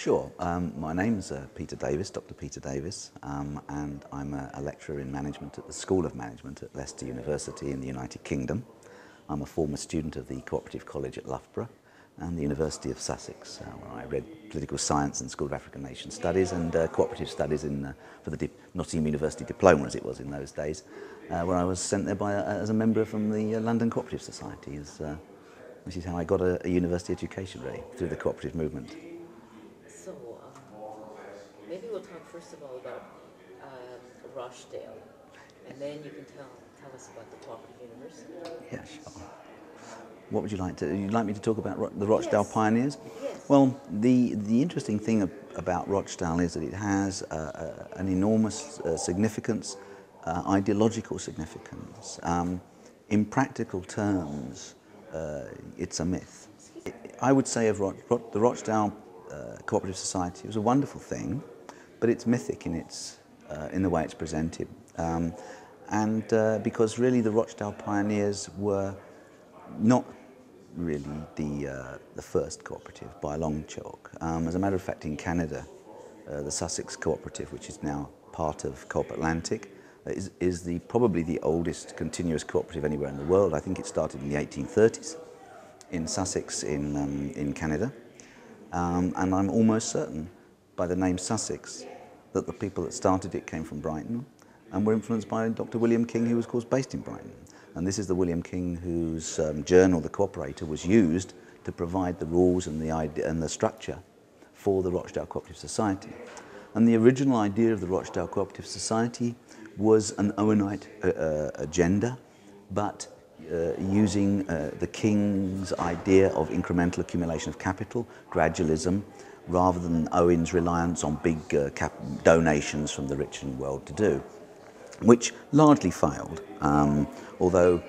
Sure. My name's Peter Davis, Dr. Peter Davis, and I'm a lecturer in management at the School of Management at Leicester University in the United Kingdom. I'm a former student of the Cooperative College at Loughborough and the University of Sussex, where I read political science and School of African Nation Studies and cooperative studies for the Nottingham University diploma, as it was in those days, where I was sent there as a member from the London Cooperative Society, which is how I got a university education, really, through the cooperative movement. So, maybe we'll talk first of all about Rochdale, and then you can tell us about the Cooperative University. Yeah, sure. What would you like to? You'd like me to talk about the Rochdale pioneers? Yes. Well, the interesting thing about Rochdale is that it has an enormous significance, ideological significance. In practical terms, it's a myth. I would say of the Rochdale Cooperative Society, it was a wonderful thing, but it's mythic in the way it's presented, because really the Rochdale pioneers were not really the first cooperative by a long chalk. As a matter of fact, in Canada, the Sussex Cooperative, which is now part of Co-Atlantic, is probably the oldest continuous cooperative anywhere in the world. I think it started in the 1830s in Sussex in Canada. And I'm almost certain, by the name Sussex, that the people that started it came from Brighton and were influenced by Dr. William King, who was, of course, based in Brighton. And this is the William King whose journal, The Co-operative, was used to provide the rules and the idea and the structure for the Rochdale Cooperative Society. And the original idea of the Rochdale Cooperative Society was an Owenite agenda, but using the King's idea of incremental accumulation of capital, gradualism, rather than Owen's reliance on big donations from the rich and well-to-do, which largely failed. Although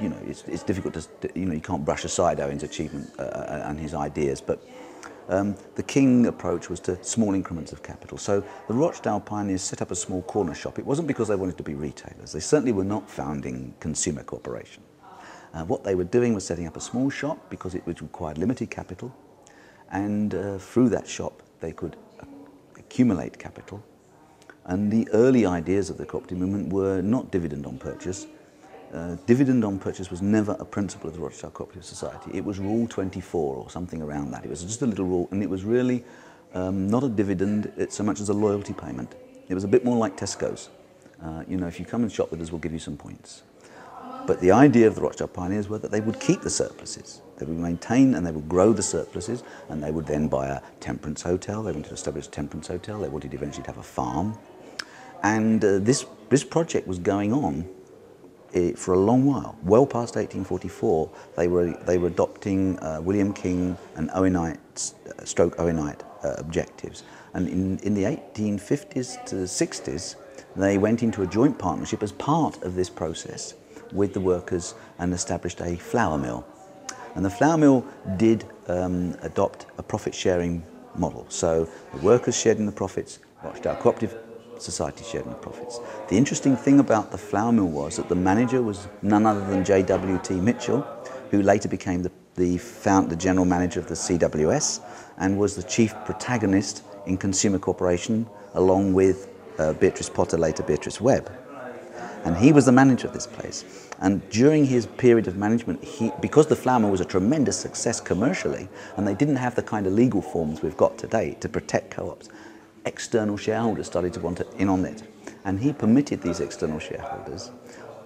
it's difficult to, you can't brush aside Owen's achievement and his ideas, but the King approach was to small increments of capital. So the Rochdale pioneers set up a small corner shop. It wasn't because they wanted to be retailers. They certainly were not founding consumer corporation. What they were doing was setting up a small shop because it required limited capital, and through that shop they could accumulate capital. And the early ideas of the cooperative movement were not dividend on purchase. Dividend on purchase was never a principle of the Rochdale Cooperative Society. It was Rule 24 or something around that. It was just a little rule, and it was really not a dividend so much as a loyalty payment. It was a bit more like Tesco's. If you come and shop with us, we'll give you some points. But the idea of the Rochdale pioneers were that they would keep the surpluses. They would maintain and they would grow the surpluses, and they would then buy a temperance hotel. They wanted to establish a temperance hotel. They wanted eventually to have a farm. And this project was going on for a long while. Well past 1844, they were adopting William King and Owenite objectives. And in the 1850s to 60s, they went into a joint partnership as part of this process with the workers and established a flour mill. And the flour mill did adopt a profit-sharing model. So the workers shared in the profits, Rochdale Cooperative Society shared in the profits. The interesting thing about the flour mill was that the manager was none other than J.W.T. Mitchell, who later became the general manager of the CWS and was the chief protagonist in consumer corporation, along with Beatrice Potter, later Beatrice Webb. And he was the manager of this place. And during his period of management, because the flour mill was a tremendous success commercially, and they didn't have the kind of legal forms we've got today to protect co-ops, external shareholders started to want in on it. And he permitted these external shareholders.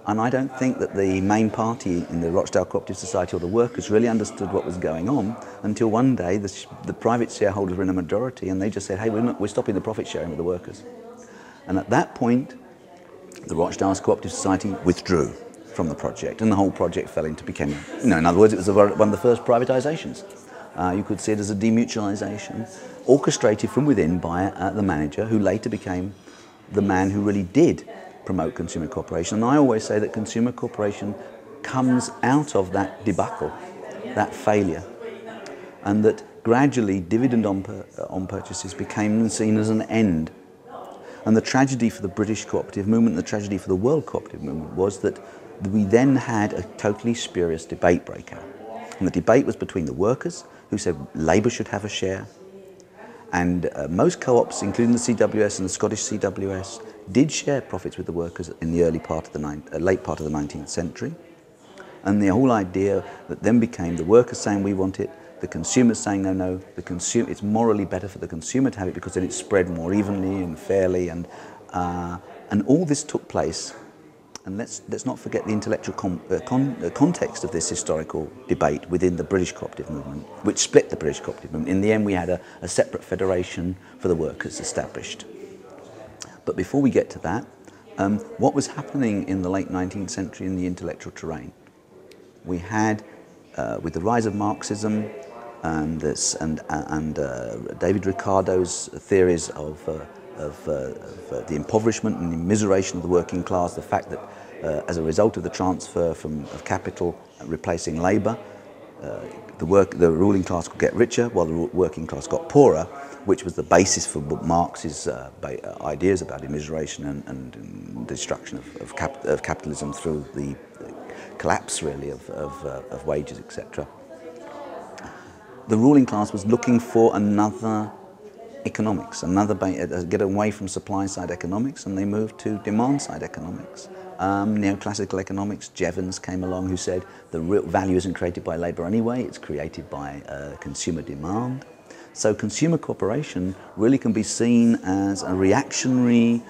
And I don't think that the main party in the Rochdale Cooperative Society or the workers really understood what was going on until one day the private shareholders were in a majority, and they just said, hey, we're stopping the profit sharing with the workers. And at that point, the Rochdale Cooperative Society withdrew from the project, and the whole project fell into in other words, it was one of the first privatizations. You could see it as a demutualization, orchestrated from within by the manager, who later became the man who really did promote consumer corporation. And I always say that consumer corporation comes out of that debacle, that failure, and that gradually dividend on purchases became seen as an end. And the tragedy for the British cooperative movement, the tragedy for the world cooperative movement, was that we then had a totally spurious debate break out. And the debate was between the workers, who said Labour should have a share, and most co-ops, including the CWS and the Scottish CWS, did share profits with the workers in the late part of the 19th century. And the whole idea that then became the workers saying we want it, the consumers saying no, it's morally better for the consumer to have it because then it's spread more evenly and fairly, and all this took place. And let's not forget the intellectual context of this historical debate within the British cooperative movement, which split the British cooperative movement. In the end, we had a separate federation for the workers established. But before we get to that, what was happening in the late 19th century in the intellectual terrain? We had, with the rise of Marxism and David Ricardo's theories of the impoverishment and immiseration of the working class, the fact that as a result of the transfer of capital replacing labour, the ruling class could get richer while the working class got poorer, which was the basis for Marx's ideas about immiseration and destruction of capitalism through the collapse, really, of wages, etc. The ruling class was looking for another economics, get away from supply-side economics, and they moved to demand-side economics. Neoclassical economics, Jevons came along, who said the real value isn't created by labour anyway, it's created by consumer demand. So consumer cooperation really can be seen as a reactionary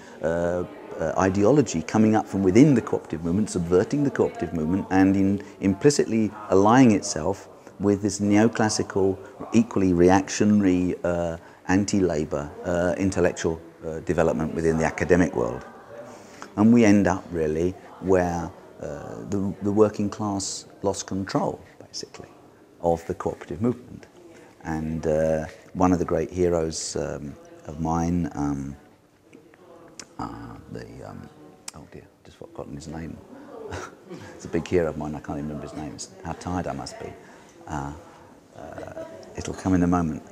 ideology coming up from within the cooperative movement, subverting the cooperative movement, and implicitly allying itself with this neoclassical, equally reactionary, anti-labour intellectual development within the academic world. And we end up really where the working class lost control, basically, of the cooperative movement. And one of the great heroes of mine, oh dear, just forgotten his name. It's a big hero of mine, I can't even remember his name. It's how tired I must be. It'll come in a moment.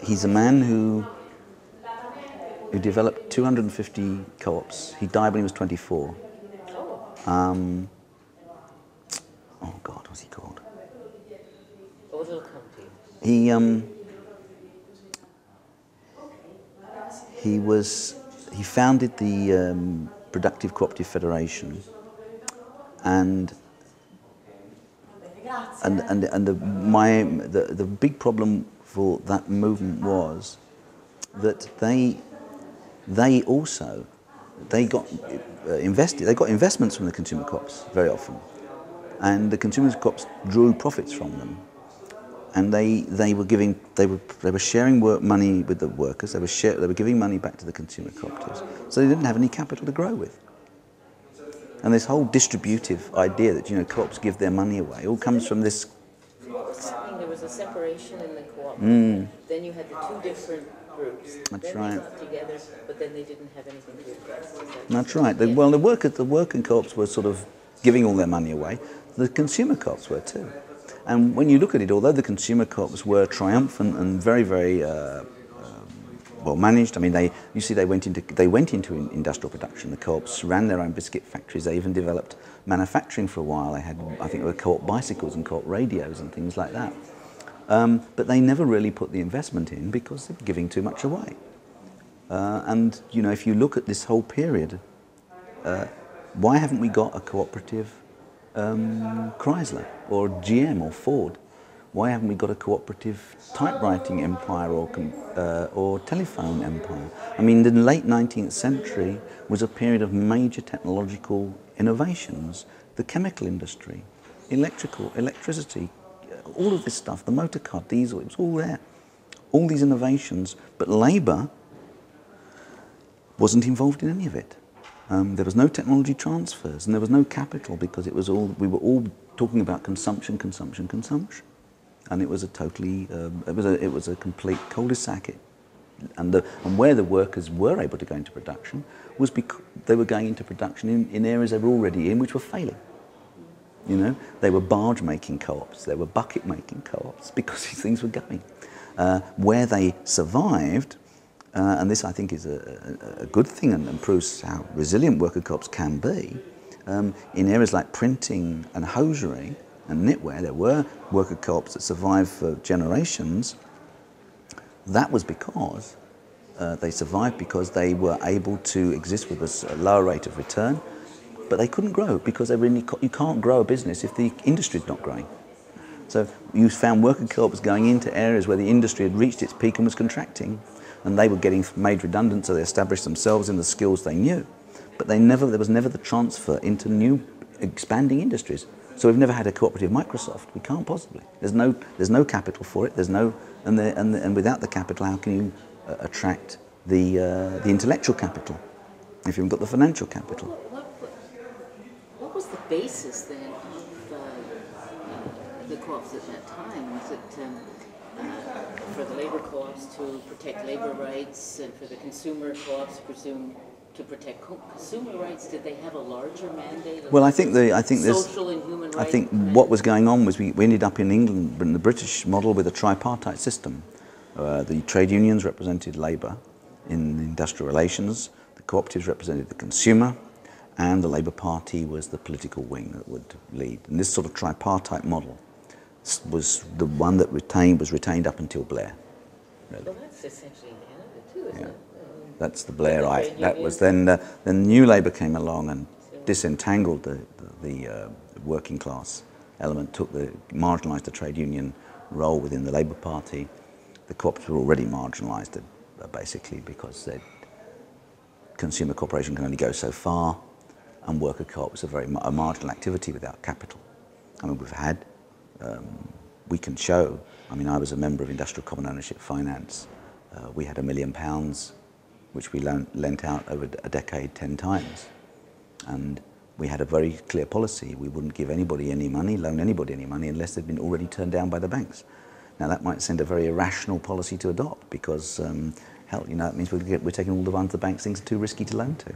He's a man who developed 250 co-ops. He died when he was 24. Oh God, what's he called? What will come to you? He founded the Productive Cooperative Federation, and the big problem for that movement was that they got investments from the consumer co-ops very often, and the consumer co-ops drew profits from them, and they were sharing money with the workers. They were giving money back to the consumer cooperatives, so they didn't have any capital to grow with. And this whole distributive idea that co-ops give their money away all comes from this. What was happening? There was a separation in the co-op. Then you had the two different groups. That's then right. They got together, but then they didn't have anything to invest. That's right. Well, the working co-ops were sort of giving all their money away. The consumer co-ops were too. And when you look at it, although the consumer co-ops were triumphant and very, very well managed, I mean, they went into industrial production. The co-ops ran their own biscuit factories. They even developed manufacturing for a while. They had, I think, there were co-op bicycles and co-op radios and things like that. But they never really put the investment in because they were giving too much away. And if you look at this whole period, why haven't we got a cooperative Chrysler or GM or Ford? Why haven't we got a cooperative typewriting empire or telephone empire? I mean, the late 19th century was a period of major technological innovations. The chemical industry, electricity, all of this stuff, the motor car, diesel, it was all there. All these innovations, but labour wasn't involved in any of it. There was no technology transfers, and there was no capital because we were all talking about consumption, and it was a totally, it was a complete cul-de-sac. And where the workers were able to go into production was because they were going into production in areas they were already in, which were failing. They were barge-making co-ops, they were bucket-making co-ops because these things were going. Where they survived, and this I think is a good thing and proves how resilient worker co-ops can be, In areas like printing and hosiery and knitwear, there were worker co-ops that survived for generations. That was because they survived because they were able to exist with a lower rate of return, but they couldn't grow because you can't grow a business if the industry is not growing. So you found worker co-ops going into areas where the industry had reached its peak and was contracting, and they were getting made redundant, so they established themselves in the skills they knew. But there was never the transfer into new expanding industries. So we've never had a cooperative Microsoft. We can't possibly. There's no capital for it. And without the capital, how can you attract the intellectual capital if you haven't got the financial capital? What was the basis then of the co-ops at that time? Was it for the labor co-ops to protect labor rights, and for the consumer co-ops to protect consumer rights? Did they have a larger mandate? Well, I think social and human rights. I think what was going on was we ended up in England, in the British model, with a tripartite system. The trade unions represented labour in industrial relations, the cooperatives represented the consumer, and the Labour Party was the political wing that would lead. And this sort of tripartite model was the one that was retained up until Blair. Really. Well, that's essentially in Canada too, isn't it? That's the Blairite. That was then New Labour came along and disentangled the working class element, marginalised the trade union role within the Labour Party. The cooperatives were already marginalised, basically, because consumer cooperation can only go so far, and worker co-op was a marginal activity without capital. I mean, we can show. I mean, I was a member of Industrial Common Ownership Finance. We had £1 million, which we lent out over a decade 10 times. And we had a very clear policy. We wouldn't give anybody any money, loan anybody any money, unless they'd been already turned down by the banks. Now, that might send a very irrational policy to adopt, because, it means we're taking all the ones the banks think are too risky to loan to.